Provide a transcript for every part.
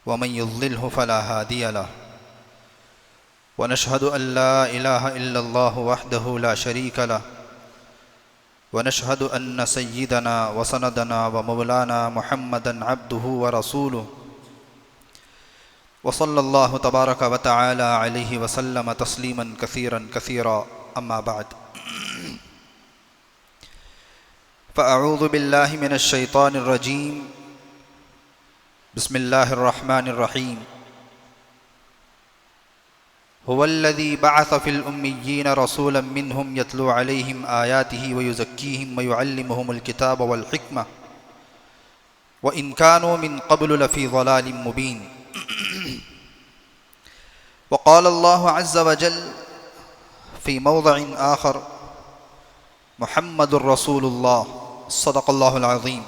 ومن يضلله فلا هادي له ونشهد أن لا إله إلا الله وحده لا شريك له ونشهد أن سيدنا وسندنا ومولانا محمدا عبده ورسوله وصلى الله تبارك وتعالى عليه وسلم تسليما كثيرا كثيرا أما بعد فأعوذ بالله من الشيطان الرجيم بسم الله الرحمن الرحيم هو الذي بعث في الأميين رسولا منهم يتلو عليهم آياته ويزكيهم ويعلمهم الكتاب والحكمة وإن كانوا من قبل لفي ضلال مبين وقال الله عز وجل في موضع آخر محمد رسول الله صدق الله العظيم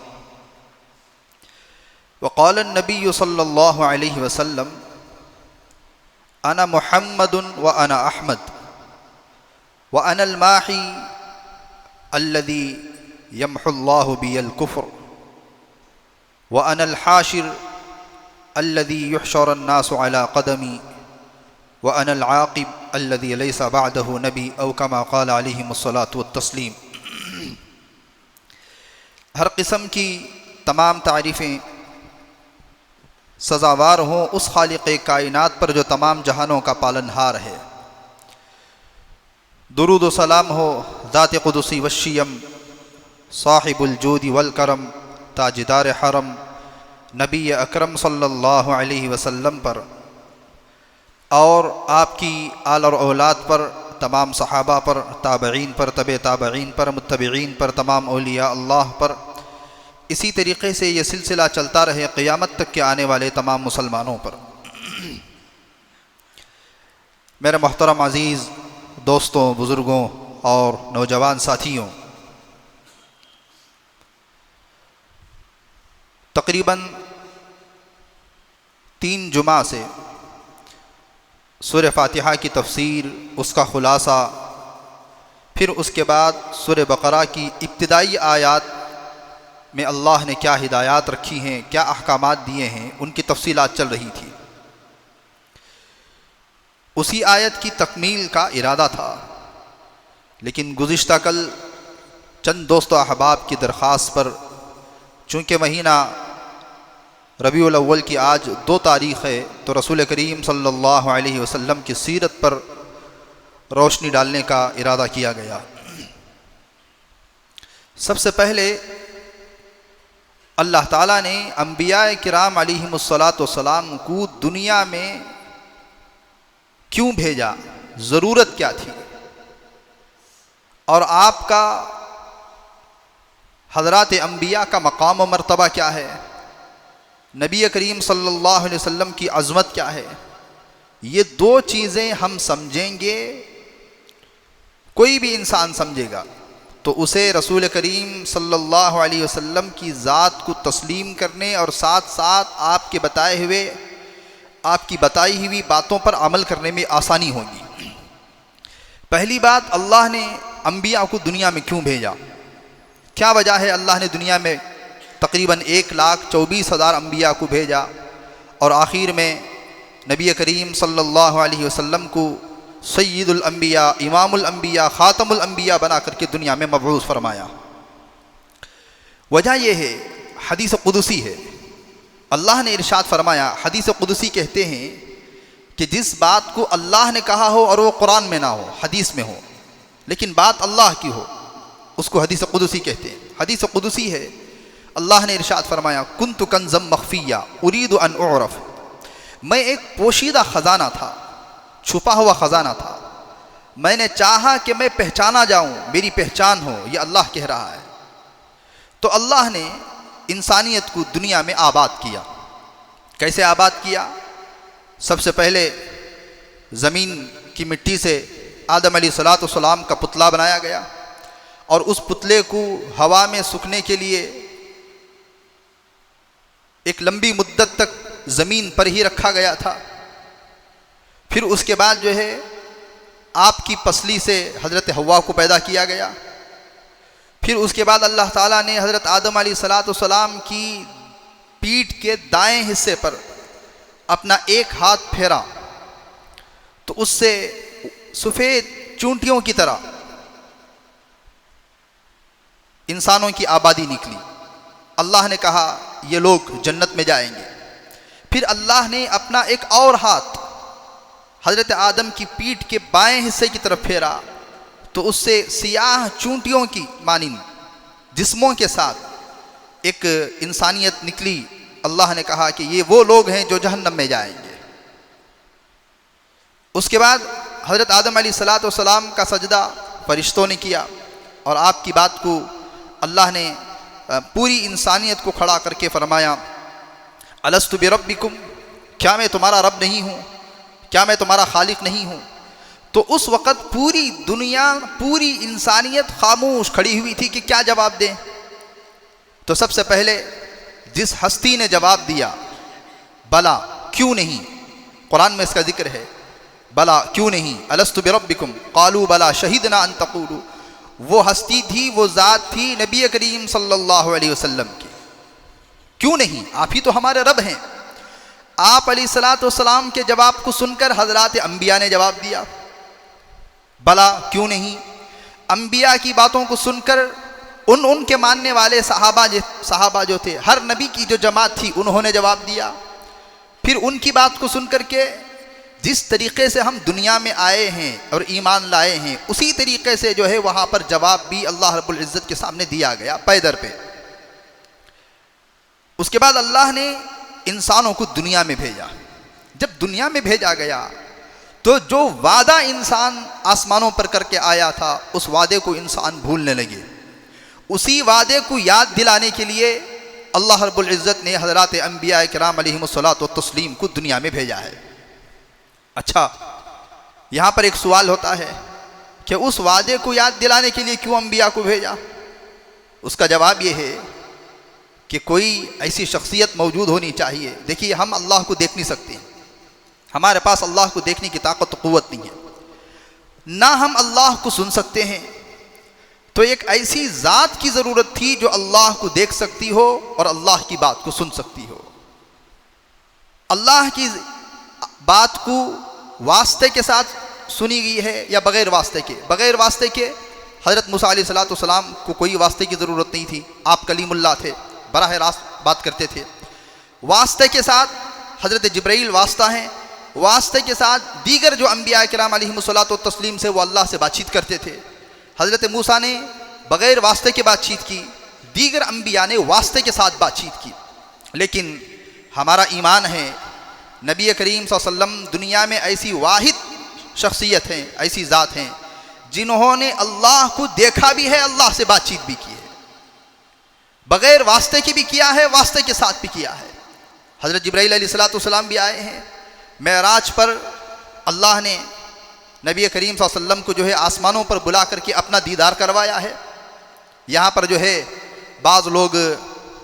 وقال النبي صلى الله عليه وسلم أنا محمد وأنا أحمد وأنا الماحي الذي يمحو الله بي الكفر وأنا الحاشر الذي يحشر الناس على قدمي وأنا العاقب الذي ليس بعده نبي أو كما قال عليهم الصلاة والتسليم۔ ہر قسم کی تمام تعریفیں سزاوار ہوں اس خالق کائنات پر جو تمام جہانوں کا پالنہار ہے۔ درود و سلام ہو ذات قدسی والشیم صاحب الجود والکرم تاجدار حرم نبی اکرم صلی اللہ علیہ وسلم پر اور آپ کی آل اور اولاد پر، تمام صحابہ پر، تابعین پر، تبع تابعین پر، متبعین پر، تمام اولیاء اللہ پر، اسی طریقے سے یہ سلسلہ چلتا رہے قیامت تک کے آنے والے تمام مسلمانوں پر۔ میرے محترم عزیز دوستوں، بزرگوں اور نوجوان ساتھیوں، تقریباً 3 جمعہ سے سورہ فاتحہ کی تفسیر، اس کا خلاصہ، پھر اس کے بعد سورہ بقرہ کی ابتدائی آیات میں اللہ نے کیا ہدایات رکھی ہیں، کیا احکامات دیے ہیں، ان کی تفصیلات چل رہی تھی۔ اسی آیت کی تکمیل کا ارادہ تھا، لیکن گزشتہ کل چند دوست و احباب کی درخواست پر، چونکہ مہینہ ربیع الاول کی آج 2 تاریخ ہے، تو رسول کریم صلی اللہ علیہ وسلم کی سیرت پر روشنی ڈالنے کا ارادہ کیا گیا۔ سب سے پہلے اللہ تعالیٰ نے انبیاء کرام علیہم الصلاۃ کو دنیا میں کیوں بھیجا، ضرورت کیا تھی، اور آپ کا حضرات انبیاء کا مقام و مرتبہ کیا ہے، نبی کریم صلی اللہ علیہ وسلم کی عظمت کیا ہے۔ یہ 2 چیزیں ہم سمجھیں گے، کوئی بھی انسان سمجھے گا تو اسے رسول کریم صلی اللہ علیہ وسلم کی ذات کو تسلیم کرنے اور ساتھ ساتھ آپ کی بتائی ہوئی باتوں پر عمل کرنے میں آسانی ہوگی۔ پہلی بات، اللہ نے انبیاء کو دنیا میں کیوں بھیجا، کیا وجہ ہے اللہ نے دنیا میں تقریباً 1,24,000 انبیاء کو بھیجا اور آخر میں نبی کریم صلی اللہ علیہ وسلم کو سید الانبیاء، امام الانبیاء، خاتم الانبیاء بنا کر کے دنیا میں مبعوث فرمایا۔ وجہ یہ ہے، حدیث قدسی ہے، اللہ نے ارشاد فرمایا، حدیث قدسی کہتے ہیں کہ جس بات کو اللہ نے کہا ہو اور وہ قرآن میں نہ ہو، حدیث میں ہو، لیکن بات اللہ کی ہو، اس کو حدیث قدسی کہتے ہیں۔ حدیث قدسی ہے، اللہ نے ارشاد فرمایا، کنت کنزا مخفیہ ارید ان اعرف، میں ایک پوشیدہ خزانہ تھا، چھپا ہوا خزانہ تھا، میں نے چاہا کہ میں پہچانا جاؤں، میری پہچان ہو، یہ اللہ کہہ رہا ہے۔ تو اللہ نے انسانیت کو دنیا میں آباد کیا۔ کیسے آباد کیا؟ سب سے پہلے زمین کی مٹی سے آدم علیہ السلام کا پتلا بنایا گیا، اور اس پتلے کو ہوا میں سوکھنے کے لیے ایک لمبی مدت تک زمین پر ہی رکھا گیا تھا۔ پھر اس کے بعد جو ہے آپ کی پسلی سے حضرت حوا کو پیدا کیا گیا۔ پھر اس کے بعد اللہ تعالیٰ نے حضرت آدم علیہ السلام کی پیٹھ کے دائیں حصے پر اپنا ایک ہاتھ پھیرا تو اس سے سفید چونٹیوں کی طرح انسانوں کی آبادی نکلی۔ اللہ نے کہا یہ لوگ جنت میں جائیں گے۔ پھر اللہ نے اپنا ایک اور ہاتھ حضرت آدم کی پیٹھ کے بائیں حصے کی طرف پھیرا تو اس سے سیاہ چونٹیوں کی مانند جسموں کے ساتھ ایک انسانیت نکلی۔ اللہ نے کہا کہ یہ وہ لوگ ہیں جو جہنم میں جائیں گے۔ اس کے بعد حضرت آدم علیہ السلام کا سجدہ فرشتوں نے کیا، اور آپ کی بات کو اللہ نے پوری انسانیت کو کھڑا کر کے فرمایا الست بربکم، کیا میں تمہارا رب نہیں ہوں؟ کیا میں تمہارا خالق نہیں ہوں؟ تو اس وقت پوری دنیا، پوری انسانیت خاموش کھڑی ہوئی تھی کہ کیا جواب دیں۔ تو سب سے پہلے جس ہستی نے جواب دیا بلا کیوں نہیں، قرآن میں اس کا ذکر ہے، بلا کیوں نہیں، الست بربکم قالوا بلا شہدنا ان تقولوا، وہ ہستی تھی، وہ ذات تھی نبی کریم صلی اللہ علیہ وسلم کی۔ کیوں نہیں، آپ ہی تو ہمارے رب ہیں۔ آپ علیہ السلام کے جواب کو سن کر حضرات انبیاء نے جواب دیا بلا کیوں نہیں۔ انبیاء کی باتوں کو سن کر ان کے ماننے والے صحابہ جو تھے، ہر نبی کی جو جماعت تھی، انہوں نے جواب دیا۔ پھر ان کی بات کو سن کر کے جس طریقے سے ہم دنیا میں آئے ہیں اور ایمان لائے ہیں، اسی طریقے سے جو ہے وہاں پر جواب بھی اللہ رب العزت کے سامنے دیا گیا پے در پہ۔ اس کے بعد اللہ نے انسانوں کو دنیا میں بھیجا۔ جب دنیا میں بھیجا گیا تو جو وعدہ انسان آسمانوں پر کر کے آیا تھا، اس وعدے کو انسان بھولنے لگے۔ اسی وعدے کو یاد دلانے کے لیے اللہ رب العزت نے حضرات انبیاء کرام علیہم الصلاۃ والتسلیم کو دنیا میں بھیجا ہے۔ اچھا، یہاں پر ایک سوال ہوتا ہے کہ اس وعدے کو یاد دلانے کے لیے کیوں انبیاء کو بھیجا؟ اس کا جواب یہ ہے کہ کوئی ایسی شخصیت موجود ہونی چاہیے۔ دیکھیے، ہم اللہ کو دیکھ نہیں سکتے، ہمارے پاس اللہ کو دیکھنے کی طاقت و قوت نہیں ہے، نہ ہم اللہ کو سن سکتے ہیں۔ تو ایک ایسی ذات کی ضرورت تھی جو اللہ کو دیکھ سکتی ہو اور اللہ کی بات کو سن سکتی ہو۔ اللہ کی بات کو واسطے کے ساتھ سنی گئی ہے یا بغیر واسطے کے؟ بغیر واسطے کے۔ حضرت موسیٰ علیہ السلام کو کوئی واسطے کی ضرورت نہیں تھی، آپ کلیم اللہ تھے، براہ راست بات کرتے تھے۔ واسطے کے ساتھ حضرت جبرائیل واسطہ ہیں، واسطے کے ساتھ دیگر جو انبیاء کرام علیہم الصلاۃ والتسلیم سے وہ اللہ سے بات چیت کرتے تھے۔ حضرت موسیٰ نے بغیر واسطے کے بات چیت کی، دیگر انبیاء نے واسطے کے ساتھ بات چیت کی۔ لیکن ہمارا ایمان ہے نبی کریم صلی اللہ علیہ وسلم دنیا میں ایسی واحد شخصیت ہیں، ایسی ذات ہیں جنہوں نے اللہ کو دیکھا بھی ہے، اللہ سے بات چیت بھی کی ہے، بغیر واسطے کی بھی کیا ہے، واسطے کے ساتھ بھی کیا ہے۔ حضرت جبرائیل علیہ السلام بھی آئے ہیں۔ معراج پر اللہ نے نبی کریم صلی اللہ علیہ وسلم کو جو ہے آسمانوں پر بلا کر کے اپنا دیدار کروایا ہے۔ یہاں پر جو ہے بعض لوگ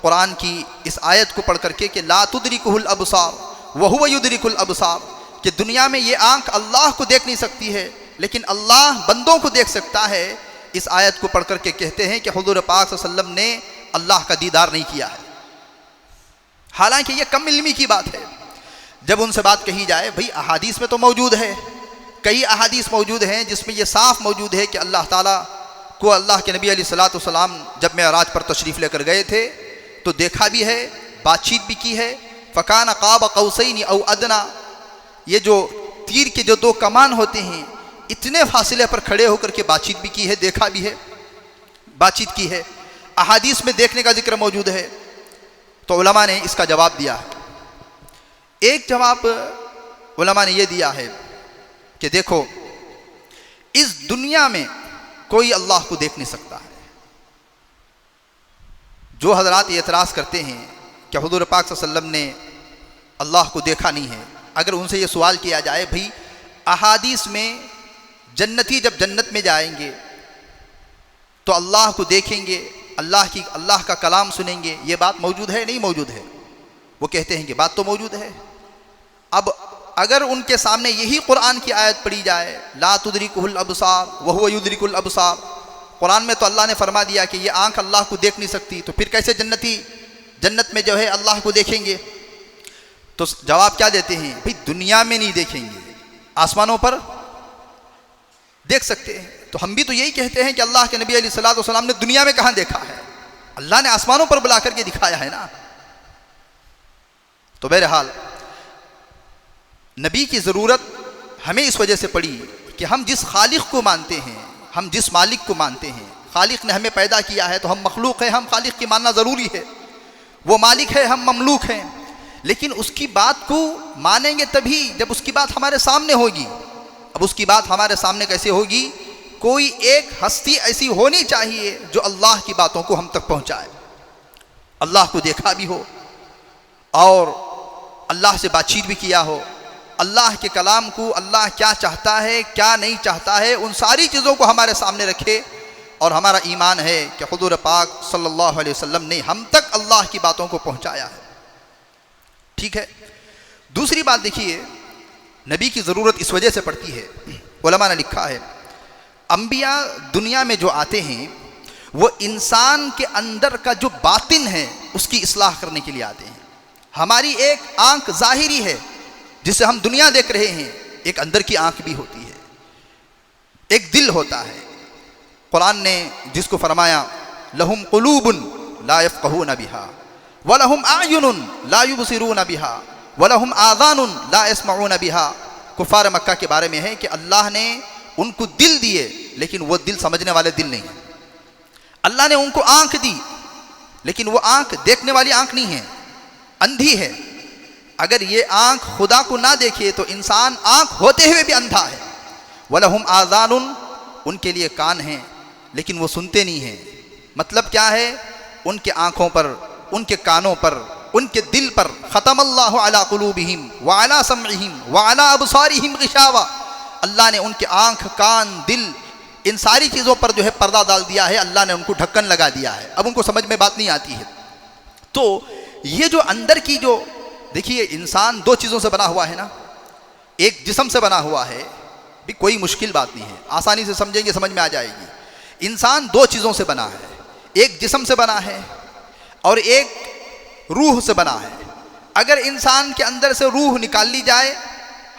قرآن کی اس آیت کو پڑھ کر کے کہ لا تدرکہ الابصار وہو یدرک الابصار، کہ دنیا میں یہ آنکھ اللہ کو دیکھ نہیں سکتی ہے لیکن اللہ بندوں کو دیکھ سکتا ہے، اس آیت کو پڑھ کر کے کہتے ہیں کہ حضور پاک صلی اللہ علیہ وسلم نے اللہ کا دیدار نہیں کیا ہے۔ حالانکہ یہ کم علمی کی بات ہے۔ جب ان سے بات کہی جائے، بھئی احادیث میں تو موجود ہے، کئی احادیث موجود ہیں جس میں یہ صاف موجود ہے کہ اللہ تعالیٰ کو اللہ کے نبی علیہ السلام جب معراج پر تشریف لے کر گئے تھے تو دیکھا بھی ہے، بات چیت بھی کی ہے۔ فَكَانَ قَابَ قَوْسَيْنِ أَوْ أَدْنَىٰ، یہ جو تیر کے جو دو کمان ہوتے ہیں، اتنے فاصلے پر کھڑے ہو کر کے بات چیت بھی کی ہے، دیکھا بھی ہے، بات چیت کی ہے۔ احادیث میں دیکھنے کا ذکر موجود ہے۔ تو علماء نے اس کا جواب دیا ہے۔ ایک جواب علماء نے یہ دیا ہے کہ دیکھو، اس دنیا میں کوئی اللہ کو دیکھ نہیں سکتا ہے۔ جو حضرات اعتراض کرتے ہیں کہ حضور پاک صلی اللہ علیہ وسلم نے اللہ کو دیکھا نہیں ہے، اگر ان سے یہ سوال کیا جائے، بھئی احادیث میں جنتی جب جنت میں جائیں گے تو اللہ کو دیکھیں گے، اللہ کا کلام سنیں گے، یہ بات موجود ہے نہیں موجود ہے؟ وہ کہتے ہیں کہ بات تو موجود ہے۔ اب اگر ان کے سامنے یہی قرآن کی آیت پڑھی جائے، لا تدرکہ الابصار وہو یدرک الابصار، قرآن میں تو اللہ نے فرما دیا کہ یہ آنکھ اللہ کو دیکھ نہیں سکتی، تو پھر کیسے جنت میں جو ہے اللہ کو دیکھیں گے؟ تو جواب کیا دیتے ہیں؟ بھئی دنیا میں نہیں دیکھیں گے، آسمانوں پر دیکھ سکتے ہیں۔ تو ہم بھی تو یہی کہتے ہیں کہ اللہ کے نبی علیہ الصلوۃ والسلام نے دنیا میں کہاں دیکھا ہے؟ اللہ نے آسمانوں پر بلا کر کے دکھایا ہے نا۔ تو بہرحال نبی کی ضرورت ہمیں اس وجہ سے پڑی کہ ہم جس خالق کو مانتے ہیں، ہم جس مالک کو مانتے ہیں، خالق نے ہمیں پیدا کیا ہے تو ہم مخلوق ہیں، ہم خالق کی ماننا ضروری ہے۔ وہ مالک ہے، ہم مملوک ہیں، لیکن اس کی بات کو مانیں گے تبھی جب اس کی بات ہمارے سامنے ہوگی۔ اب اس کی بات ہمارے سامنے کیسے ہوگی؟ کوئی ایک ہستی ایسی ہونی چاہیے جو اللہ کی باتوں کو ہم تک پہنچائے، اللہ کو دیکھا بھی ہو اور اللہ سے بات چیت بھی کیا ہو، اللہ کے کلام کو اللہ کیا چاہتا ہے کیا نہیں چاہتا ہے ان ساری چیزوں کو ہمارے سامنے رکھے۔ اور ہمارا ایمان ہے کہ حضور پاک صلی اللہ علیہ وسلم نے ہم تک اللہ کی باتوں کو پہنچایا ہے۔ ٹھیک ہے، دوسری بات دیکھیے، نبی کی ضرورت اس وجہ سے پڑتی ہے، علماء نے لکھا ہے انبیاء دنیا میں جو آتے ہیں وہ انسان کے اندر کا جو باطن ہے اس کی اصلاح کرنے کے لیے آتے ہیں۔ ہماری ایک آنکھ ظاہری ہے جسے ہم دنیا دیکھ رہے ہیں، ایک اندر کی آنکھ بھی ہوتی ہے، ایک دل ہوتا ہے۔ قرآن نے جس کو فرمایا لہم قلوب لا یفقہون بہا ولہم اعین لا یبصرون بہا ولہم آذان لا یسمعون بہا، کفار مکہ کے بارے میں ہے کہ اللہ نے ان کو دل دیے لیکن وہ دل سمجھنے والے دل نہیں ہیں۔ اللہ نے ان کو آنکھ دی لیکن وہ آنکھ دیکھنے والی آنکھ نہیں ہے، اندھی ہے۔ اگر یہ آنکھ خدا کو نہ دیکھے تو انسان آنکھ ہوتے ہوئے بھی اندھا ہے۔ وَلَهُمْ آذَانٌ، ان کے لیے کان ہیں لیکن وہ سنتے نہیں ہیں۔ مطلب کیا ہے؟ ان کے آنکھوں پر، ان کے کانوں پر، ان کے دل پر ختم اللہ علی قلوبہم وعلی سمعہم وعلی ابصارہم غشاوہ، اللہ نے ان کے آنکھ، کان، دل، ان ساری چیزوں پر جو ہے پردہ ڈال دیا ہے، اللہ نے ان کو ڈھکن لگا دیا ہے، اب ان کو سمجھ میں بات نہیں آتی ہے۔ تو یہ جو اندر کی جو دیکھیے انسان دو چیزوں سے بنا ہوا ہے نا، ایک جسم سے بنا ہوا ہے، بھی کوئی مشکل بات نہیں ہے، آسانی سے سمجھیں گے سمجھ میں آ جائے گی۔ انسان دو چیزوں سے بنا ہے، ایک جسم سے بنا ہے اور ایک روح سے بنا ہے۔ اگر انسان کے اندر سے روح نکال لی جائے،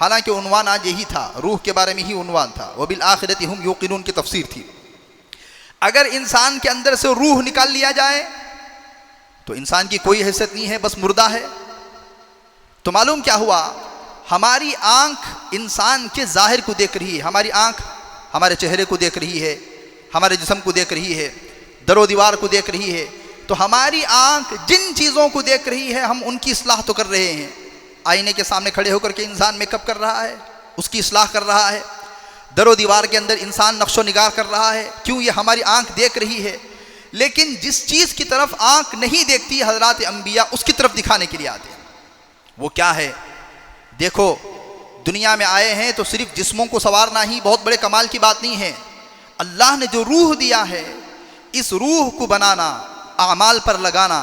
حالانکہ عنوان آج یہی تھا، روح کے بارے میں ہی عنوان تھا، وَبِالْآخِرَةِ هُمْ يُوقِنُونَ کی تفسیر تھی۔ اگر انسان کے اندر سے روح نکال لیا جائے تو انسان کی کوئی حیثیت نہیں ہے، بس مردہ ہے۔ تو معلوم کیا ہوا؟ ہماری آنکھ انسان کے ظاہر کو دیکھ رہی ہے، ہماری آنکھ ہمارے چہرے کو دیکھ رہی ہے، ہمارے جسم کو دیکھ رہی ہے، در و دیوار کو دیکھ رہی ہے۔ تو ہماری آنکھ جن چیزوں کو دیکھ رہی ہے ہم ان کی اصلاح تو کر رہے ہیں۔ آئینے کے سامنے کھڑے ہو کر کے انسان میک اپ کر رہا ہے، اس کی اصلاح کر رہا ہے۔ در و دیوار کے اندر انسان نقش و نگار کر رہا ہے، کیوں؟ یہ ہماری آنکھ دیکھ رہی ہے۔ لیکن جس چیز کی طرف آنکھ نہیں دیکھتی حضرات انبیاء اس کی طرف دکھانے کے لیے آتے ہیں۔ وہ کیا ہے؟ دیکھو دنیا میں آئے ہیں تو صرف جسموں کو سنوارنا ہی بہت بڑے کمال کی بات نہیں ہے۔ اللہ نے جو روح دیا ہے، اس روح کو بنانا، اعمال پر لگانا،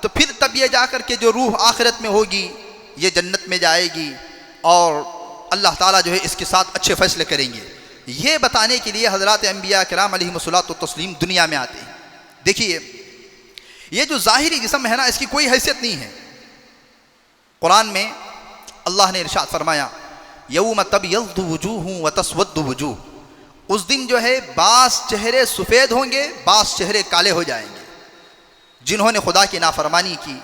تو پھر تب یہ جا کر کے جو روح آخرت میں ہوگی یہ جنت میں جائے گی اور اللہ تعالیٰ جو ہے اس کے ساتھ اچھے فیصلے کریں گے۔ یہ بتانے کے لیے حضرات انبیاء کرام علیہم الصلوۃ والتسلیم دنیا میں آتے ہیں۔ دیکھیے یہ جو ظاہری جسم ہے نا، اس کی کوئی حیثیت نہیں ہے۔ قرآن میں اللہ نے ارشاد فرمایا یوم تبیض وجوہ وتسود وجوہ، اس دن جو ہے بعض چہرے سفید ہوں گے، بعض چہرے کالے ہو جائیں گے۔ جنہوں نے خدا کی نافرمانی کی،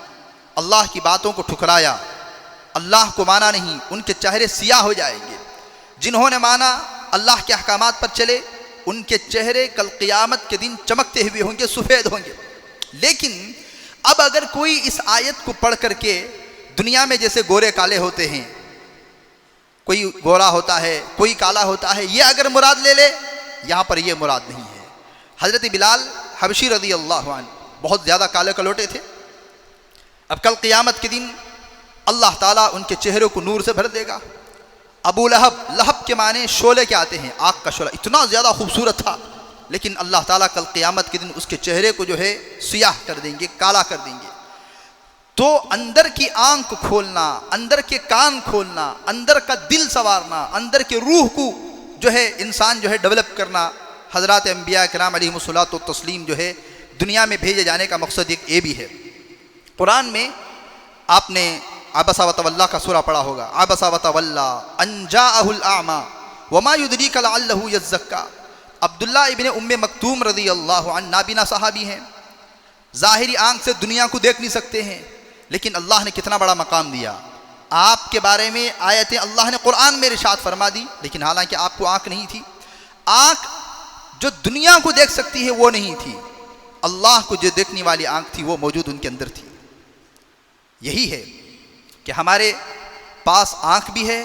اللہ کی باتوں کو ٹھکرایا، اللہ کو مانا نہیں، ان کے چہرے سیاہ ہو جائیں گے۔ جنہوں نے مانا، اللہ کے احکامات پر چلے، ان کے چہرے کل قیامت کے دن چمکتے ہوئے ہوں گے، سفید ہوں گے۔ لیکن اب اگر کوئی اس آیت کو پڑھ کر کے دنیا میں جیسے گورے کالے ہوتے ہیں، کوئی گورا ہوتا ہے، کوئی کالا ہوتا ہے، یہ اگر مراد لے لے، یہاں پر یہ مراد نہیں ہے۔ حضرت بلال حبشی رضی اللہ عنہ بہت زیادہ کالے کلوٹے تھے۔ اب کل قیامت کے دن اللہ تعالیٰ ان کے چہروں کو نور سے بھر دے گا۔ ابو لہب، لہب کے معنی شعلے کے آتے ہیں، آگ کا شعلہ، اتنا زیادہ خوبصورت تھا، لیکن اللہ تعالیٰ کل قیامت کے دن اس کے چہرے کو جو ہے سیاہ کر دیں گے، کالا کر دیں گے۔ تو اندر کی آنکھ کھولنا، اندر کے کان کھولنا، اندر کا دل سنوارنا، اندر کے روح کو جو ہے انسان جو ہے ڈیولپ کرنا، حضرات انبیاء کرام علیہم الصلوۃ والتسلیم جو ہے دنیا میں بھیجے جانے کا مقصد ایک یہ بھی ہے۔ قرآن میں آپ نے عبس وتولی کا سورہ پڑھا ہوگا، عبس وتولی ان جاءہ الاعمی وما یدریک لعلہ یزکی۔ عبداللہ ابن ام مکتوم رضی اللہ عنہ نابینا صحابی ہیں، ظاہری آنکھ سے دنیا کو دیکھ نہیں سکتے ہیں، لیکن اللہ نے کتنا بڑا مقام دیا۔ آپ کے بارے میں آیتیں اللہ نے قرآن میں ارشاد فرما دی، لیکن حالانکہ آپ کو آنکھ نہیں تھی، آنکھ جو دنیا کو دیکھ سکتی ہے وہ نہیں تھی، اللہ کو جو دیکھنے والی آنکھ تھی وہ موجود ان کے اندر تھی۔ یہی ہے کہ ہمارے پاس آنکھ بھی ہے،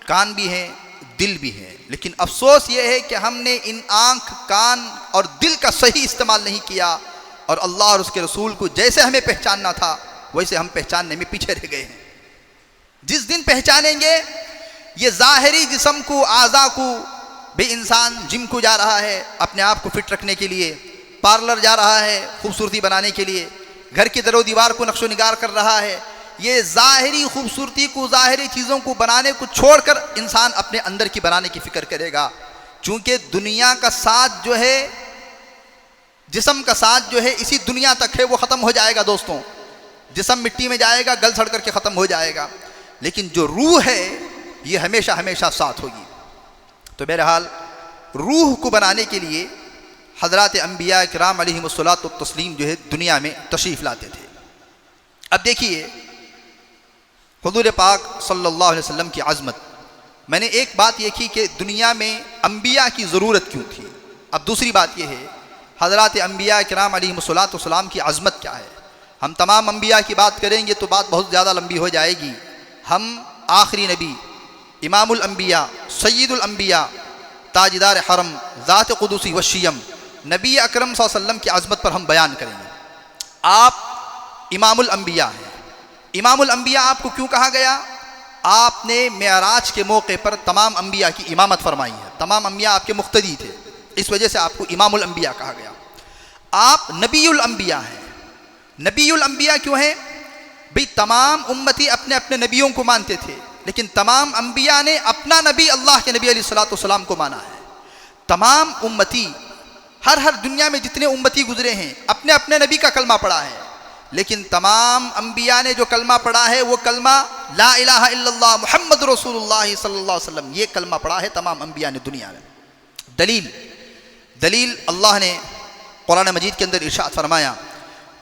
کان بھی ہے، دل بھی ہے، لیکن افسوس یہ ہے کہ ہم نے ان آنکھ، کان اور دل کا صحیح استعمال نہیں کیا، اور اللہ اور اس کے رسول کو جیسے ہمیں پہچاننا تھا ویسے ہم پہچاننے میں پیچھے رہ گئے ہیں۔ جس دن پہچانیں گے یہ ظاہری جسم کو، اعضاء کو، بے انسان جم کو جا رہا ہے اپنے آپ کو فٹ رکھنے کے لیے، پارلر جا رہا ہے خوبصورتی بنانے کے لیے، گھر کی در و دیوار کو نقش و نگار کر رہا ہے، یہ ظاہری خوبصورتی کو، ظاہری چیزوں کو بنانے کو چھوڑ کر انسان اپنے اندر کی بنانے کی فکر کرے گا۔ چونکہ دنیا کا ساتھ جو ہے، جسم کا ساتھ جو ہے اسی دنیا تک ہے، وہ ختم ہو جائے گا دوستوں، جسم مٹی میں جائے گا، گل سڑ کر کے ختم ہو جائے گا، لیکن جو روح ہے یہ ہمیشہ ہمیشہ ساتھ ہوگی۔ تو بہرحال روح کو بنانے کے لیے حضرات انبیاء کرام علیہم الصلاۃ والتسلیم جو ہے دنیا میں تشریف لاتے تھے۔ اب دیکھیے حضور پاک صلی اللہ علیہ وسلم کی عظمت، میں نے ایک بات یہ کی کہ دنیا میں انبیاء کی ضرورت کیوں تھی، اب دوسری بات یہ ہے حضرات انبیاء کرام علیہم الصلاۃ والسلام کی عظمت کیا ہے۔ ہم تمام انبیاء کی بات کریں گے تو بات بہت زیادہ لمبی ہو جائے گی۔ ہم آخری نبی، امام الانبیاء، سید الانبیاء، تاجدار حرم، ذات قدسی وشیم، نبی اکرم صلی اللہ علیہ وسلم کی عظمت پر ہم بیان کریں گے۔ آپ امام الانبیاء ہیں۔ امام الانبیاء آپ کو کیوں کہا گیا؟ آپ نے معراج کے موقع پر تمام انبیاء کی امامت فرمائی ہے، تمام انبیاء آپ کے مقتدی تھے، اس وجہ سے آپ کو امام الانبیاء کہا گیا۔ آپ نبی الانبیاء ہیں۔ نبی الانبیاء کیوں ہیں؟ بھئی تمام امتی اپنے اپنے نبیوں کو مانتے تھے، لیکن تمام انبیاء نے اپنا نبی اللہ کے نبی علیہ الصلوۃ والسلام کو مانا ہے۔ تمام امتی، ہر دنیا میں جتنے امتی گزرے ہیں اپنے اپنے نبی کا کلمہ پڑھا ہے، لیکن تمام انبیاء نے جو کلمہ پڑھا ہے وہ کلمہ لا الہ الا اللہ محمد رسول اللہ صلی اللہ علیہ وسلم، یہ کلمہ پڑھا ہے تمام انبیاء نے دنیا میں۔ دلیل اللہ نے قرآن مجید کے اندر ارشاد فرمایا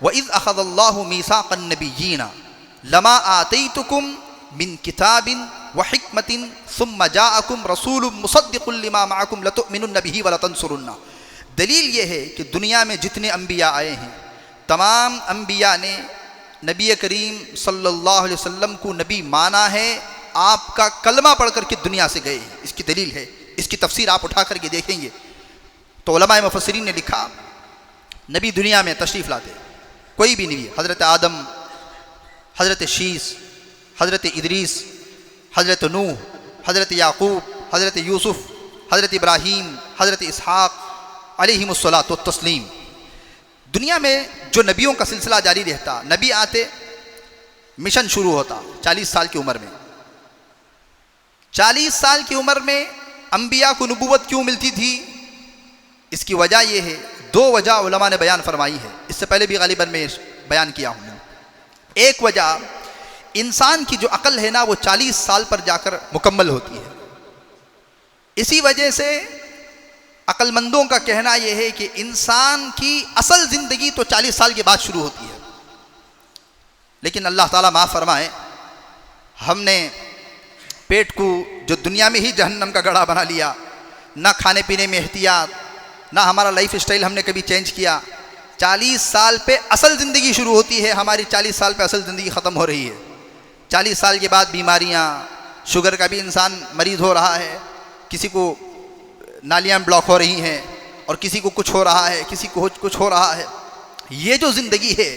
وَإِذْ أَخَذَ اللَّهُ مِيثَاقَ النَّبِيِّينَ لَمَا آتَيْتُكُم مِّن كِتَابٍ وَحِكْمَةٍ ثُمَّ جَاءَكُمْ رَسُولٌ مُصَدِّقٌ لِّمَا مَعَكُمْ لَتُؤْمِنُنَّ بِهِ وَلَتَنصُرُنَّهُ۔ دلیل یہ ہے کہ دنیا میں جتنے انبیاء آئے ہیں تمام انبیاء نے نبی کریم صلی اللہ علیہ وسلم کو نبی مانا ہے، آپ کا کلمہ پڑھ کر کے دنیا سے گئے ہیں۔ اس کی دلیل ہے، اس کی تفسیر آپ اٹھا کر کے دیکھیں گے تو علماء مفسرین نے لکھا نبی دنیا میں تشریف لاتے، کوئی بھی نبی، حضرت آدم، حضرت شیس، حضرت ادریس، حضرت نوح، حضرت یعقوب، حضرت یوسف، حضرت ابراہیم، حضرت اسحاق علیہم الصلاۃ والتسلیم، دنیا میں جو نبیوں کا سلسلہ جاری رہتا، نبی آتے، مشن شروع ہوتا 40 سال کی عمر میں۔ 40 سال کی عمر میں انبیاء کو نبوت کیوں ملتی تھی؟ اس کی وجہ یہ ہے، 2 وجہ علماء نے بیان فرمائی ہے، اس سے پہلے بھی غالباً میں بیان کیا ہوں۔ ایک وجہ انسان کی جو عقل ہے نا وہ 40 سال پر جا کر مکمل ہوتی ہے، اسی وجہ سے عقل مندوں کا کہنا یہ ہے کہ انسان کی اصل زندگی تو 40 سال کے بعد شروع ہوتی ہے، لیکن اللہ تعالیٰ معاف فرمائے، ہم نے پیٹ کو جو دنیا میں ہی جہنم کا گڑھا بنا لیا، نہ کھانے پینے میں احتیاط، نہ ہمارا لائف اسٹائل ہم نے کبھی چینج کیا۔ 40 سال پہ اصل زندگی شروع ہوتی ہے، ہماری 40 سال پہ اصل زندگی ختم ہو رہی ہے۔ 40 سال کے بعد بیماریاں، شوگر کا بھی انسان مریض ہو رہا ہے، کسی کو نالیاں بلاک ہو رہی ہیں، اور کسی کو کچھ ہو رہا ہے، کسی کو کچھ ہو رہا ہے۔ یہ جو زندگی ہے،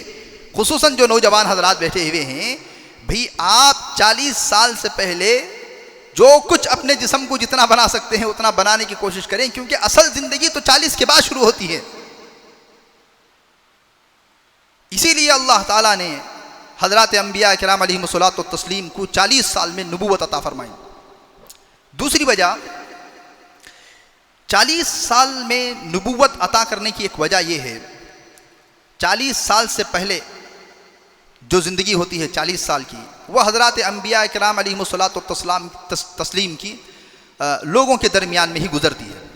خصوصاً جو نوجوان حضرات بیٹھے ہوئے ہیں، بھئی آپ 40 سال سے پہلے جو کچھ اپنے جسم کو جتنا بنا سکتے ہیں اتنا بنانے کی کوشش کریں، کیونکہ اصل زندگی تو 40 کے بعد شروع ہوتی ہے۔ اسی لیے اللہ تعالیٰ نے حضرات انبیاء کرام علیہم الصلوۃ والتسلیم کو 40 سال میں نبوت عطا فرمائی۔ دوسری وجہ 40 سال میں نبوت عطا کرنے کی ایک وجہ یہ ہے، 40 سال سے پہلے جو زندگی ہوتی ہے 40 سال کی، وہ حضرات انبیاء کرام علیہم الصلاۃ والتسلیم تسلیم کی لوگوں کے درمیان میں ہی گزرتی ہے،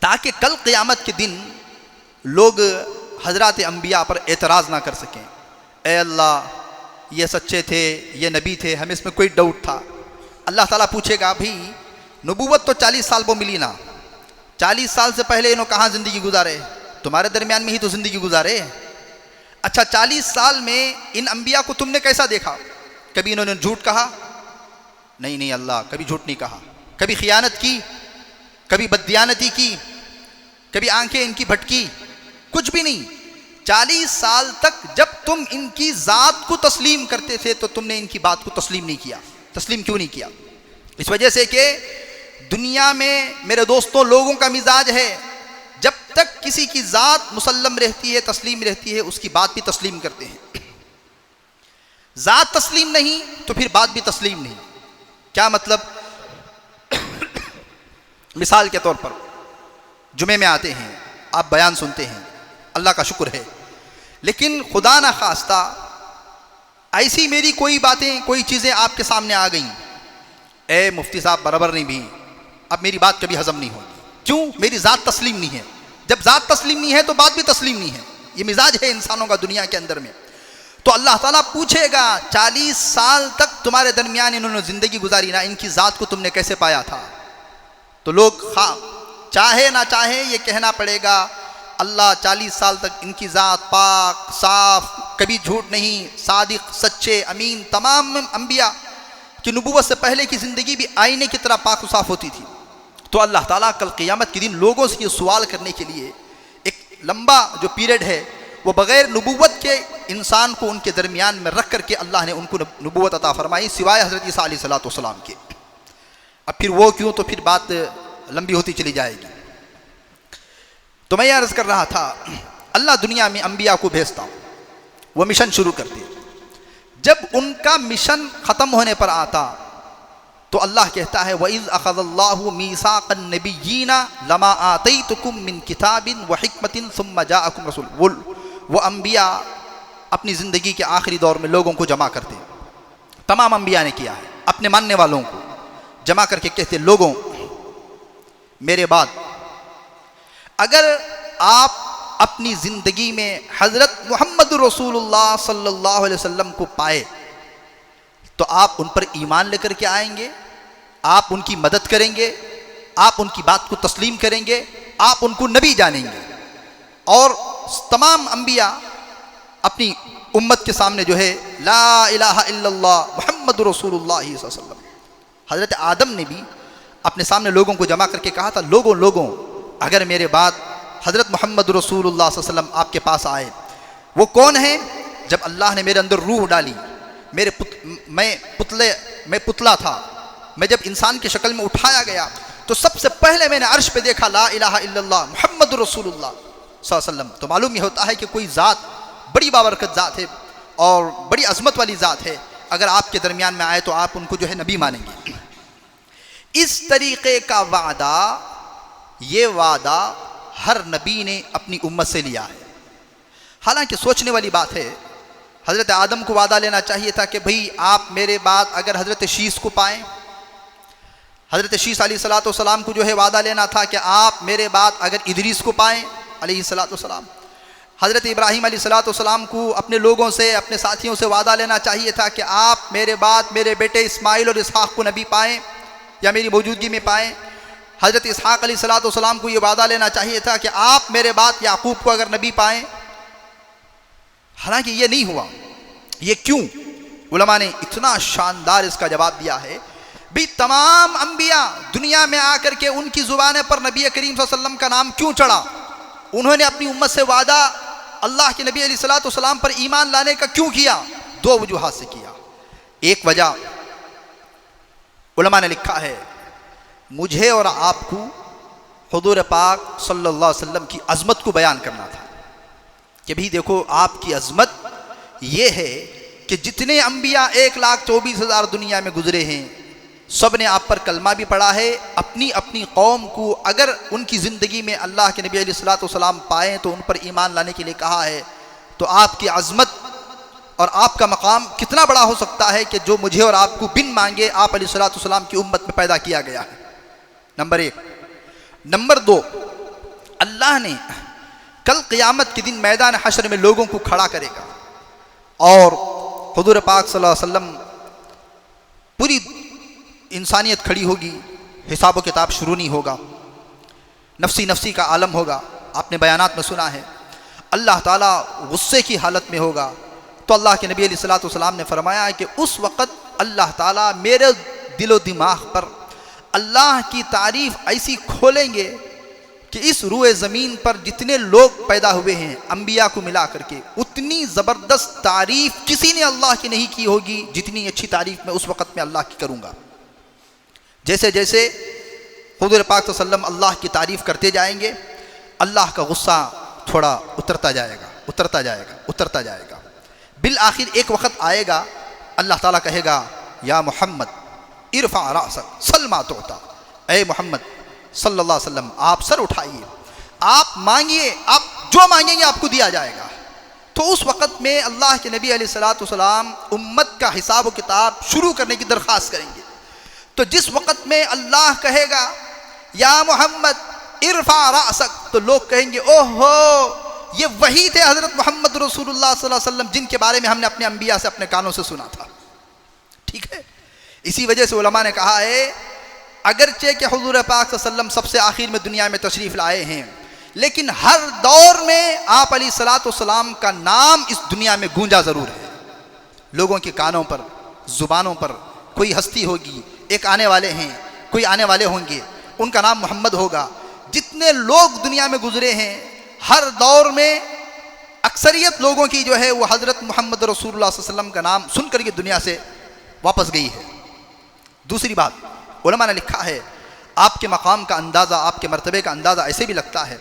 تاکہ کل قیامت کے دن لوگ حضرات انبیاء پر اعتراض نہ کر سکیں، اے اللہ یہ سچے تھے، یہ نبی تھے، ہمیں اس میں کوئی ڈاؤٹ تھا۔ اللہ تعالیٰ پوچھے گا بھئی نبوت تو 40 سال وہ ملی نا، 40 سال سے پہلے انہوں کہاں زندگی گزارے؟ تمہارے درمیان میں ہی تو زندگی گزارے۔ اچھا 40 سال میں ان انبیاء کو تم نے کیسا دیکھا؟ کبھی انہوں نے جھوٹ کہا؟ نہیں اللہ، کبھی جھوٹ نہیں کہا، کبھی خیانت کی، کبھی بددیانتی کی، کبھی آنکھیں ان کی بھٹکی، کچھ بھی نہیں۔ 40 سال تک جب تم ان کی ذات کو تسلیم کرتے تھے تو تم نے ان کی بات کو تسلیم نہیں کیا۔ تسلیم کیوں نہیں کیا؟ اس وجہ سے کہ دنیا میں میرے دوستوں لوگوں کا مزاج ہے، جب تک کسی کی ذات مسلم رہتی ہے، تسلیم رہتی ہے، اس کی بات بھی تسلیم کرتے ہیں۔ ذات تسلیم نہیں تو پھر بات بھی تسلیم نہیں۔ کیا مطلب؟ مثال کے طور پر جمعے میں آتے ہیں، آپ بیان سنتے ہیں، اللہ کا شکر ہے، لیکن خدا نہ خواستہ ایسی میری کوئی باتیں، کوئی چیزیں آپ کے سامنے آ گئیں، اے مفتی صاحب برابر نہیں بھی، اب میری بات کبھی ہضم نہیں ہوگی۔ کیوں؟ میری ذات تسلیم نہیں ہے۔ جب ذات تسلیم نہیں ہے تو بات بھی تسلیم نہیں ہے۔ یہ مزاج ہے انسانوں کا دنیا کے اندر میں۔ تو اللہ تعالیٰ پوچھے گا 40 سال تک تمہارے درمیان انہوں نے زندگی گزاری نا، ان کی ذات کو تم نے کیسے پایا تھا؟ تو لوگ چاہے نہ چاہے یہ کہنا پڑے گا اللہ 40 سال تک ان کی ذات پاک صاف، کبھی جھوٹ نہیں، صادق، سچے، امین۔ تمام انبیاء کی نبوت سے پہلے کی زندگی بھی آئینے کی طرح پاک و صاف ہوتی تھی۔ تو اللہ تعالیٰ کل قیامت کے دن لوگوں سے یہ سوال کرنے کے لیے ایک لمبا جو پیریڈ ہے وہ بغیر نبوت کے انسان کو ان کے درمیان میں رکھ کر کے اللہ نے ان کو نبوت عطا فرمائی، سوائے حضرت عیسیٰ علیہ السلام کے۔ اب پھر وہ کیوں، تو پھر بات لمبی ہوتی چلی جائے گی۔ تو میں یہ عرض کر رہا تھا، اللہ دنیا میں انبیاء کو بھیجتا ہوں، وہ مشن شروع کرتے، جب ان کا مشن ختم ہونے پر آتا تو اللہ کہتا ہے وَإِذْ أَخَذَ اللَّهُ مِيثَاقَ النَّبِيِّينَ لَمَا آتَيْتُكُم مِّن كِتَابٍ وَحِكْمَةٍ ثُمَّ جَاءَكُمْ رَسُولٌ۔ وہ انبیاء اپنی زندگی کے آخری دور میں لوگوں کو جمع کرتے، تمام انبیاء نے کیا ہے، اپنے ماننے والوں کو جمع کر کے کہتے لوگوں میرے بعد اگر آپ اپنی زندگی میں حضرت محمد رسول اللہ صلی اللہ علیہ وسلم کو پائے تو آپ ان پر ایمان لے کر کے آئیں گے، آپ ان کی مدد کریں گے، آپ ان کی بات کو تسلیم کریں گے، آپ ان کو نبی جانیں گے۔ اور تمام انبیاء اپنی امت کے سامنے جو ہے لا الہ الا اللہ محمد رسول اللہ صلی اللہ علیہ وسلم۔ حضرت آدم نے بھی اپنے سامنے لوگوں کو جمع کر کے کہا تھا لوگوں اگر میرے بعد حضرت محمد رسول اللہ صلی اللہ علیہ وسلم آپ کے پاس آئے، وہ کون ہیں؟ جب اللہ نے میرے اندر روح ڈالی، میں پتلا تھا، میں جب انسان کی شکل میں اٹھایا گیا تو سب سے پہلے میں نے عرش پہ دیکھا لا الہ الا اللہ محمد رسول اللہ صلی اللہ علیہ وسلم۔ تو معلوم یہ ہوتا ہے کہ کوئی ذات بڑی بابرکت ذات ہے اور بڑی عظمت والی ذات ہے، اگر آپ کے درمیان میں آئے تو آپ ان کو جو ہے نبی مانیں گے۔ اس طریقے کا وعدہ، یہ وعدہ ہر نبی نے اپنی امت سے لیا ہے۔ حالانکہ سوچنے والی بات ہے، حضرت آدم کو وعدہ لینا چاہیے تھا کہ بھئی آپ میرے بعد اگر حضرت شیس کو پائیں، حضرت شیس علیہ السلام کو جو ہے وعدہ لینا تھا کہ آپ میرے بعد اگر ادریس کو پائیں علیہ السلام، حضرت ابراہیم علیہ السلام کو اپنے لوگوں سے، اپنے ساتھیوں سے وعدہ لینا چاہیے تھا کہ آپ میرے بعد میرے بیٹے اسماعیل اور اسحاق کو نبی پائیں یا میری موجودگی میں پائیں۔ حضرت اسحاق علیہ السلام کو یہ وعدہ لینا چاہیے تھا کہ آپ میرے بعد یعقوب کو اگر نبی پائیں، حالانکہ یہ نہیں ہوا۔ یہ کیوں؟ علماء نے اتنا شاندار اس کا جواب دیا ہے، بھی تمام انبیاء دنیا میں آ کر کے ان کی زبانیں پر نبی کریم صلی اللہ علیہ وسلم کا نام کیوں چڑھا؟ انہوں نے اپنی امت سے وعدہ اللہ کے نبی علیہ السلام پر ایمان لانے کا کیوں کیا؟ دو وجوہات سے کیا۔ ایک وجہ علماء نے لکھا ہے، مجھے اور آپ کو حضور پاک صلی اللہ علیہ وسلم کی عظمت کو بیان کرنا تھا کہ بھی دیکھو آپ کی عظمت یہ ہے کہ جتنے انبیاء 1,24,000 دنیا میں گزرے ہیں سب نے آپ پر کلمہ بھی پڑھا ہے، اپنی اپنی قوم کو اگر ان کی زندگی میں اللہ کے نبی علیہ السلام پائیں تو ان پر ایمان لانے کے لیے کہا ہے۔ تو آپ کی عظمت اور آپ کا مقام کتنا بڑا ہو سکتا ہے کہ جو مجھے اور آپ کو بن مانگے آپ علیہ الصلوۃ والسلام کی امت میں پیدا کیا گیا ہے. نمبر 1. نمبر 2، اللہ نے کل قیامت کے دن میدان حشر میں لوگوں کو کھڑا کرے گا اور حضور پاک صلی اللہ علیہ وسلم، پوری انسانیت کھڑی ہوگی، حساب و کتاب شروع نہیں ہوگا، نفسی نفسی کا عالم ہوگا. آپ نے بیانات میں سنا ہے اللہ تعالیٰ غصے کی حالت میں ہوگا. تو اللہ کے نبی علیہ الصلوۃ والسلام نے فرمایا ہے کہ اس وقت اللہ تعالیٰ میرے دل و دماغ پر اللہ کی تعریف ایسی کھولیں گے کہ اس روئے زمین پر جتنے لوگ پیدا ہوئے ہیں انبیاء کو ملا کر کے، اتنی زبردست تعریف کسی نے اللہ کی نہیں کی ہوگی جتنی اچھی تعریف میں اس وقت میں اللہ کی کروں گا. جیسے جیسے حضور پاک صلی اللہ علیہ وسلم اللہ کی تعریف کرتے جائیں گے، اللہ کا غصہ تھوڑا اترتا جائے گا، اترتا جائے گا، اترتا جائے گا. بالآخر ایک وقت آئے گا اللہ تعالیٰ کہے گا یا محمد ارفع رأسک سل ما تعطی، اے محمد صلی اللہ علیہ وسلم آپ سر اٹھائیے، آپ مانگیے، آپ جو مانگیں گے آپ کو دیا جائے گا. تو اس وقت میں اللہ کے نبی علیہ الصلوۃ والسلام امت کا حساب و کتاب شروع کرنے کی درخواست کریں گے. تو جس وقت میں اللہ کہے گا یا محمد ارفع رأسک، تو لوگ کہیں گے اوہ ہو، یہ وہی تھے حضرت محمد رسول اللہ صلی اللہ علیہ وسلم جن کے بارے میں ہم نے اپنے انبیاء سے اپنے کانوں سے سنا تھا. ٹھیک ہے، اسی وجہ سے علماء نے کہا ہے اگرچہ کہ حضور پاک صلی اللہ علیہ وسلم سب سے آخر میں دنیا میں تشریف لائے ہیں، لیکن ہر دور میں آپ علیہ الصلوۃ والسلام کا نام اس دنیا میں گونجا ضرور ہے. لوگوں کے کانوں پر، زبانوں پر کوئی ہستی ہوگی، ایک آنے والے ہیں، کوئی آنے والے ہوں گے، ان کا نام محمد ہوگا. جتنے لوگ دنیا میں گزرے ہیں ہر دور میں اکثریت لوگوں کی جو ہے وہ حضرت محمد رسول اللہ صلی اللہ علیہ وسلم کا نام سن کر کے دنیا سے واپس گئی ہے. دوسری بات، علماء نے لکھا ہے آپ کے مقام کا اندازہ، آپ کے مرتبے کا اندازہ ایسے بھی لگتا ہے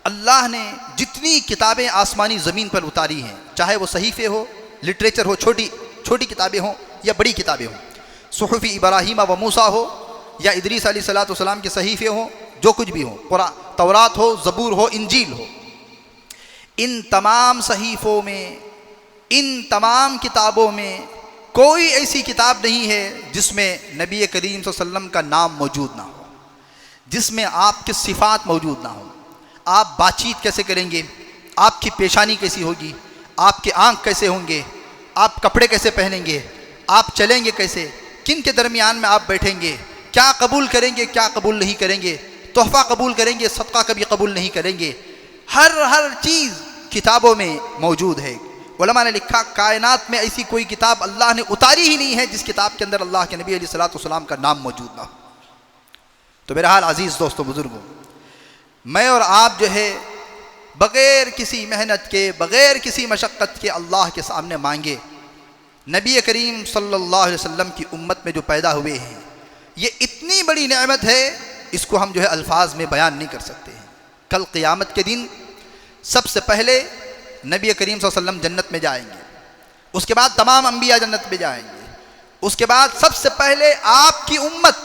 اللہ نے جتنی کتابیں آسمانی زمین پر اتاری ہیں، چاہے وہ صحیفے ہو، لٹریچر ہو، چھوٹی کتابیں ہوں یا بڑی کتابیں ہوں، صحف ابراہیم و موسیٰ ہو یا ادریس علیہ الصلوۃ والسلام کے صحیفے ہوں، جو کچھ بھی ہوں، تورات ہو، زبور ہو، انجیل ہو، ان تمام صحیفوں میں، ان تمام کتابوں میں کوئی ایسی کتاب نہیں ہے جس میں نبی کریم صلی اللہ علیہ وسلم کا نام موجود نہ ہو، جس میں آپ کے صفات موجود نہ ہوں. آپ بات چیت کیسے کریں گے، آپ کی پیشانی کیسی ہوگی، آپ کے آنکھ کیسے ہوں گے، آپ کپڑے کیسے پہنیں گے، آپ چلیں گے کیسے، کن کے درمیان میں آپ بیٹھیں گے، کیا قبول کریں گے، کیا قبول نہیں کریں گے، تحفہ قبول کریں گے، صدقہ کبھی قبول نہیں کریں گے، ہر چیز کتابوں میں موجود ہے. علماء نے لکھا کائنات میں ایسی کوئی کتاب اللہ نے اتاری ہی نہیں ہے جس کتاب کے اندر اللہ کے نبی علیہ الصلوۃ والسلام کا نام موجود نہ ہو. تو بہرحال عزیز دوستو بزرگوں، میں اور آپ جو ہے بغیر کسی محنت کے، بغیر کسی مشقت کے اللہ کے سامنے مانگے. نبی کریم صلی اللہ علیہ وسلم کی امت میں جو پیدا ہوئے ہیں، یہ اتنی بڑی نعمت ہے، اس کو ہم جو ہے الفاظ میں بیان نہیں کر سکتے ہیں. کل قیامت کے دن سب سے پہلے نبی کریم صلی اللہ علیہ وسلم جنت میں جائیں گے، اس کے بعد تمام انبیاء جنت میں جائیں گے، اس کے بعد سب سے پہلے آپ کی امت،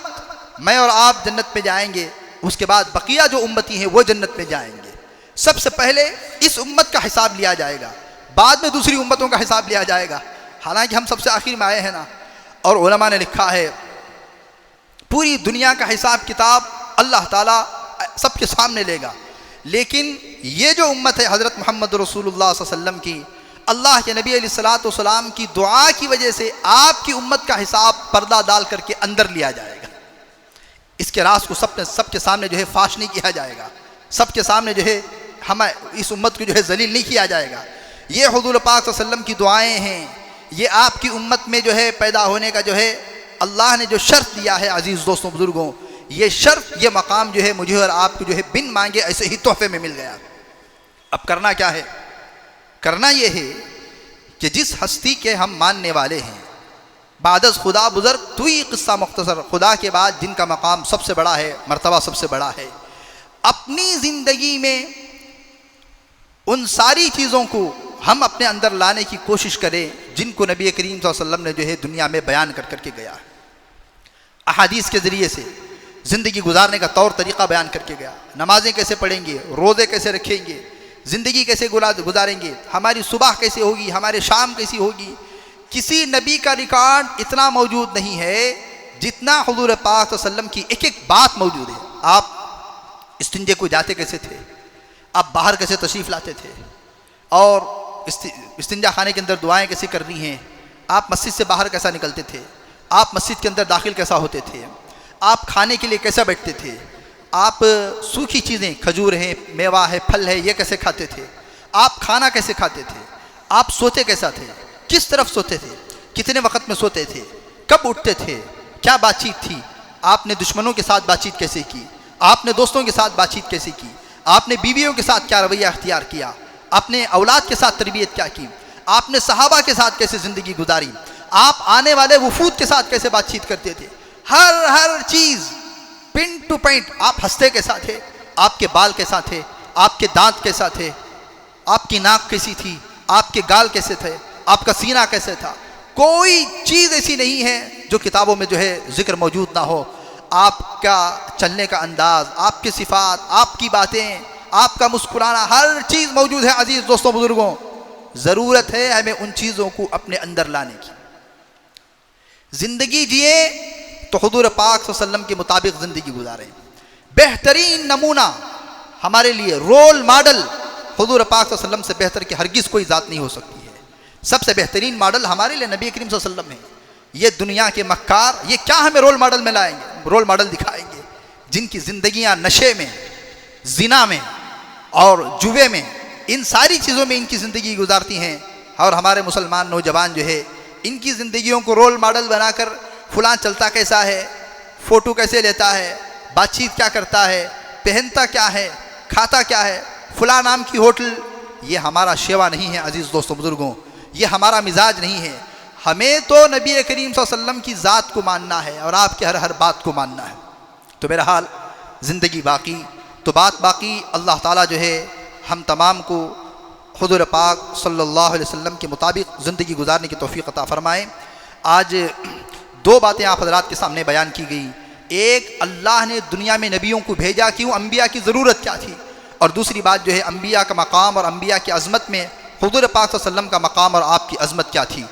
میں اور آپ جنت میں جائیں گے، اس کے بعد بقیہ جو امتی ہیں وہ جنت میں جائیں گے. سب سے پہلے اس امت کا حساب لیا جائے گا، بعد میں دوسری امتوں کا حساب لیا جائے گا، حالانکہ ہم سب سے آخر میں آئے ہیں نا. اور علماء نے لکھا ہے پوری دنیا کا حساب کتاب اللہ تعالیٰ سب کے سامنے لے گا، لیکن یہ جو امت ہے حضرت محمد رسول اللہ صلی اللہ علیہ وسلم کی، اللہ کے نبی علیہ الصلوۃ والسلام کی دعا کی وجہ سے آپ کی امت کا حساب پردہ ڈال کر کے اندر لیا جائے گا. اس کے راز کو سب کے سامنے جو ہے فاش نہیں کیا جائے گا، سب کے سامنے جو ہے ہمیں اس امت کو جو ہے ذلیل نہیں کیا جائے گا. یہ حضور پاک صلی اللہ علیہ وسلم کی دعائیں ہیں، یہ آپ کی امت میں جو ہے پیدا ہونے کا جو ہے اللہ نے جو شرف دیا ہے. عزیز دوستوں بزرگوں، یہ شرف، یہ مقام جو ہے مجھے اور آپ کو جو ہے بن مانگے ایسے ہی تحفے میں مل گیا. اب کرنا کیا ہے؟ کرنا یہ ہے کہ جس ہستی کے ہم ماننے والے ہیں، بعد از خدا بزرگ تو ہی قصہ مختصر، خدا کے بعد جن کا مقام سب سے بڑا ہے، مرتبہ سب سے بڑا ہے، اپنی زندگی میں ان ساری چیزوں کو ہم اپنے اندر لانے کی کوشش کریں جن کو نبی کریم صلی اللہ علیہ وسلم نے جو ہے دنیا میں بیان کر کے گیا. احادیث کے ذریعے سے زندگی گزارنے کا طور طریقہ بیان کر کے گیا. نمازیں کیسے پڑھیں گے، روزے کیسے رکھیں گے، زندگی کیسے گزاریں گے، ہماری صبح کیسے ہوگی، ہمارے شام کیسی ہوگی، کسی نبی کا ریکارڈ اتنا موجود نہیں ہے جتنا حضور پاک صلی اللہ علیہ وسلم کی ایک ایک بات موجود ہے۔ آپ استنجے کو جاتے کیسے تھے، آپ باہر کیسے تشریف لاتے تھے، اور استنجا خانے کے اندر دعائیں کیسے کرنی ہیں، آپ مسجد سے باہر کیسا نکلتے تھے، آپ مسجد کے اندر داخل کیسا ہوتے تھے، آپ کھانے کے لیے کیسا بیٹھتے تھے، آپ سوکھی چیزیں کھجور ہیں، میوہ ہے، پھل ہے، یہ کیسے کھاتے تھے، آپ کھانا کیسے کھاتے تھے، آپ سوتے کیسا تھے، کس طرف سوتے تھے، کتنے وقت میں سوتے تھے، کب اٹھتے تھے، کیا بات چیت تھی، آپ نے دشمنوں کے ساتھ بات چیت کیسے کی، آپ نے دوستوں کے ساتھ بات چیت کیسے کی، آپ نے بیویوں کے ساتھ کیا رویہ اختیار کیا، اپنے اولاد کے ساتھ تربیت کیا کی، آپ نے صحابہ کے ساتھ کیسے زندگی گزاری، آپ آنے والے وفود کے ساتھ کیسے بات چیت کرتے تھے، ہر چیز پن ٹو پوائنٹ، آپ ہنستے کیسا تھے، آپ کے بال کیسا تھے، آپ کے دانت کیسا تھے، آپ کی ناک کیسی تھی، آپ کے گال کیسے تھے، آپ کا سینہ کیسے تھا، کوئی چیز ایسی نہیں ہے جو کتابوں میں جو ہے ذکر موجود نہ ہو۔ آپ کا چلنے کا انداز، آپ کی صفات، آپ کی باتیں، آپ کا مسکرانا، ہر چیز موجود ہے۔ عزیز دوستوں بزرگوں، ضرورت ہے ہمیں ان چیزوں کو اپنے اندر لانے کی۔ زندگی جیے تو حضور پاک صلی اللہ علیہ وسلم کے مطابق زندگی گزاریں۔ بہترین نمونہ ہمارے لیے، رول ماڈل حضور پاک صلی اللہ علیہ وسلم سے بہتر کہ ہرگز کوئی ذات نہیں ہو سکتی ہے۔ سب سے بہترین ماڈل ہمارے لیے نبی کریم صلی اللہ علیہ وسلم ہے۔ یہ دنیا کے مکار یہ کیا ہمیں رول ماڈل میں لائیں گے، رول ماڈل دکھائیں گے، جن کی زندگیاں نشے میں، زنا میں اور جوے میں، ان ساری چیزوں میں ان کی زندگی گزارتی ہیں۔ اور ہمارے مسلمان نوجوان جو ہے ان کی زندگیوں کو رول ماڈل بنا کر فلاں چلتا کیسا ہے، فوٹو کیسے لیتا ہے، بات چیت کیا کرتا ہے، پہنتا کیا ہے، کھاتا کیا ہے، فلاں نام کی ہوٹل، یہ ہمارا شیوا نہیں ہے۔ عزیز دوستوں بزرگوں، یہ ہمارا مزاج نہیں ہے۔ ہمیں تو نبی کریم صلی اللہ علیہ وسلم کی ذات کو ماننا ہے اور آپ کے ہر بات کو ماننا ہے۔ تو بہرحال زندگی باقی تو بات باقی، اللہ تعالیٰ جو ہے ہم تمام کو حضور پاک صلی اللہ علیہ وسلم کے مطابق زندگی گزارنے کی توفیق عطا فرمائے۔ آج دو باتیں آپ حضرات کے سامنے بیان کی گئی، ایک اللہ نے دنیا میں نبیوں کو بھیجا کیوں، انبیاء کی ضرورت کیا تھی، اور دوسری بات جو ہے انبیاء کا مقام اور انبیاء کی عظمت میں حضور پاک صلی اللہ علیہ وسلم کا مقام اور آپ کی عظمت کیا تھی۔